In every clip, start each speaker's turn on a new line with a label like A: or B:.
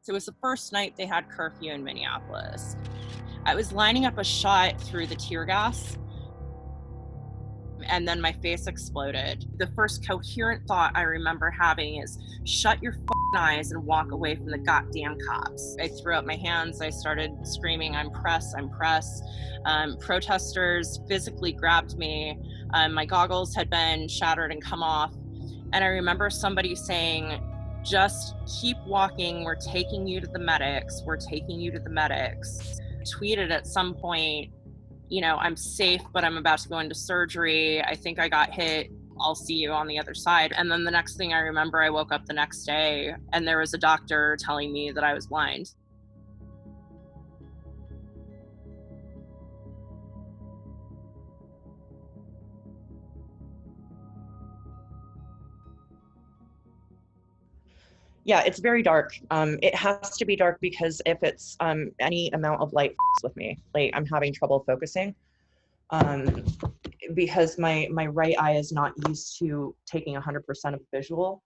A: So it was the first night they had curfew in Minneapolis. I was lining up a shot through the tear gas, and then my face exploded. The first coherent thought I remember having is, shut your eyes and walk away from the goddamn cops. I threw up my hands. I started screaming, I'm press, I'm press. Protesters physically grabbed me. My goggles had been shattered and come off. And I remember somebody saying, just keep walking. We're taking you to the medics. We're taking you to the medics. Tweeted at some point, you know, I'm safe, but I'm about to go into surgery. I think I got hit. I'll see you on the other side. And then the next thing I remember, I woke up the next day and there was a doctor telling me that I was blind.
B: Yeah, it's very dark. It has to be dark because if it's any amount of light with me, like I'm having trouble focusing because my right eye is not used to taking 100% of visual,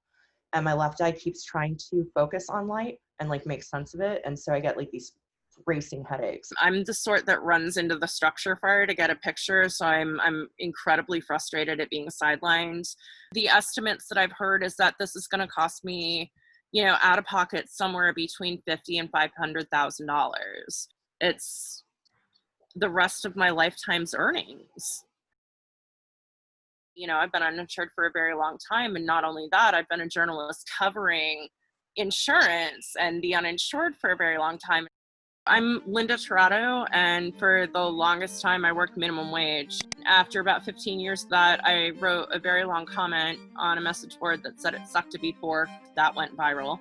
B: and my left eye keeps trying to focus on light and like make sense of it, and so I get like these racing headaches.
A: I'm the sort that runs into the structure fire to get a picture, so I'm incredibly frustrated at being sidelined. The estimates that I've heard is that this is going to cost me, you know, out of pocket somewhere between $50,000 and $500,000. It's the rest of my lifetime's earnings. You know, I've been uninsured for a very long time. And not only that, I've been a journalist covering insurance and the uninsured for a very long time. I'm Linda Tirado, and for the longest time I worked minimum wage. After about 15 years of that, I wrote a very long comment on a message board that said it sucked to be poor. That went viral,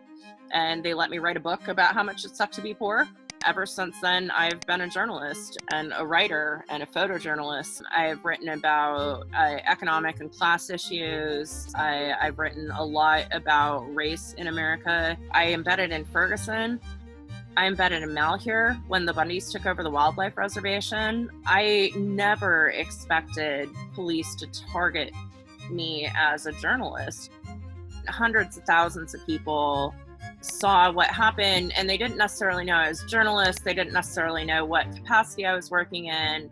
A: and they let me write a book about how much it sucked to be poor. Ever since then, I've been a journalist and a writer and a photojournalist. I've written about economic and class issues. I've written a lot about race in America. I embedded in Ferguson. I embedded in Malheur when the Bundys took over the wildlife reservation. I never expected police to target me as a journalist. Hundreds of thousands of people saw what happened, and they didn't necessarily know I was a journalist. They didn't necessarily know what capacity I was working in.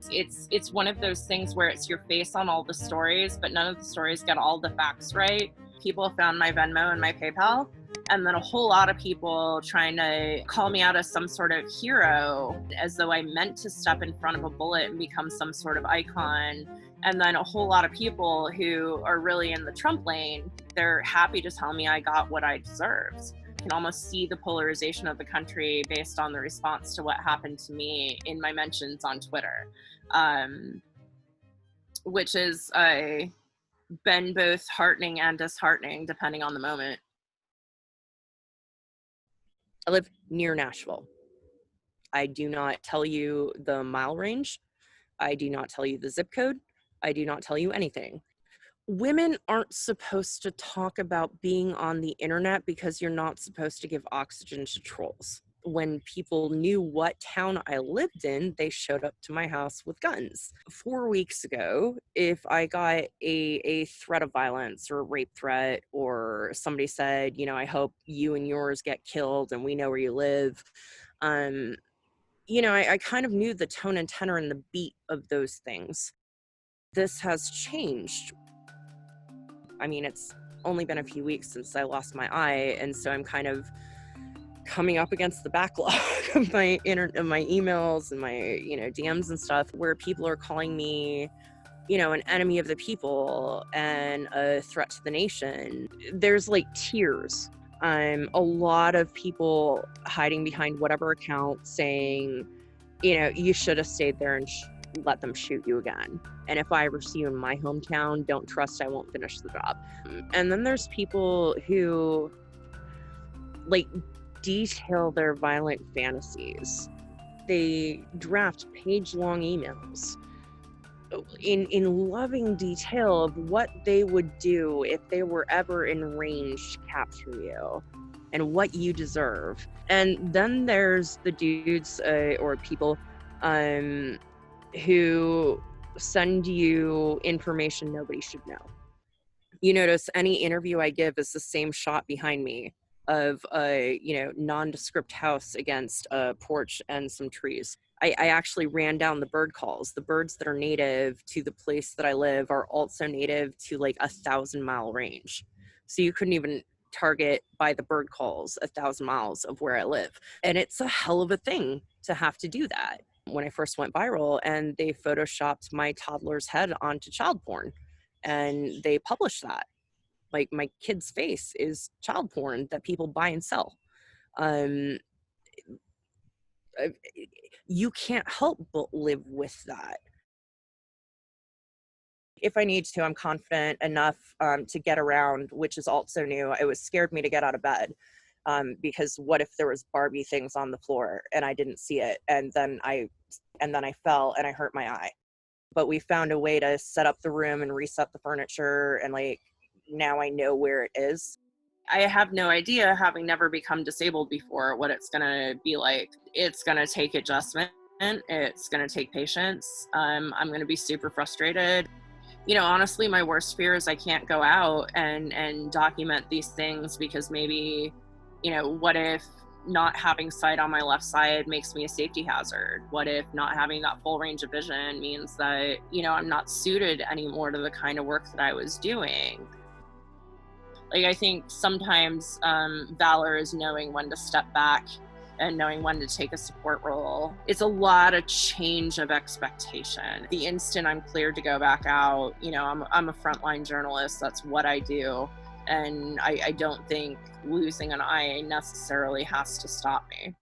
A: It's one of those things where it's your face on all the stories, but none of the stories get all the facts right. People found my Venmo and my PayPal, and then a whole lot of people trying to call me out as some sort of hero, as though I meant to step in front of a bullet and become some sort of icon. And then a whole lot of people who are really in the Trump lane, they're happy to tell me I got what I deserved. You can almost see the polarization of the country based on the response to what happened to me in my mentions on Twitter, which is been both heartening and disheartening depending on the moment.
C: I live near Nashville. I do not tell you the mile range. I do not tell you the zip code. I do not tell you anything. Women aren't supposed to talk about being on the internet because you're not supposed to give oxygen to trolls. When people knew what town I lived in, they showed up to my house with guns. 4 weeks ago, if I got a threat of violence or a rape threat, or somebody said, you know, I hope you and yours get killed and we know where you live, you know, I kind of knew the tone and tenor and the beat of those things. This has changed. I mean, it's only been a few weeks since I lost my eye, and so I'm kind of coming up against the backlog of my emails and my, you know, DMs and stuff, where people are calling me, you know, an enemy of the people and a threat to the nation. There's like tiers. A lot of people hiding behind whatever account saying, you know, you should have stayed there and let them shoot you again. And if I ever see you in my hometown, don't trust I won't finish the job. And then there's people who like detail their violent fantasies. They draft page-long emails in loving detail of what they would do if they were ever in range to capture you and what you deserve. And then there's the dudes or people who send you information nobody should know. You notice any interview I give is the same shot behind me of a, nondescript house against a porch and some trees. I actually ran down the bird calls. The birds that are native to the place that I live are also native to like 1,000-mile range. So you couldn't even target by the bird calls 1,000 miles of where I live. And it's a hell of a thing to have to do that. When I first went viral and they photoshopped my toddler's head onto child porn and they published that. Like my kid's face is child porn that people buy and sell. You can't help but live with that. If I need to, I'm confident enough to get around, which is also new. It was scared me to get out of bed because what if there was Barbie things on the floor and I didn't see it, and then I fell and I hurt my eye. But we found a way to set up the room and reset the furniture, and like now I know where it is.
A: I have no idea, having never become disabled before, what it's going to be like. It's going to take adjustment. It's going to take patience. I'm going to be super frustrated. Honestly, my worst fear is I can't go out and document these things because maybe, what if not having sight on my left side makes me a safety hazard? What if not having that full range of vision means that, I'm not suited anymore to the kind of work that I was doing? Like, I think sometimes valor is knowing when to step back and knowing when to take a support role. It's a lot of change of expectation. The instant I'm cleared to go back out, I'm a frontline journalist. That's what I do. And I don't think losing an eye necessarily has to stop me.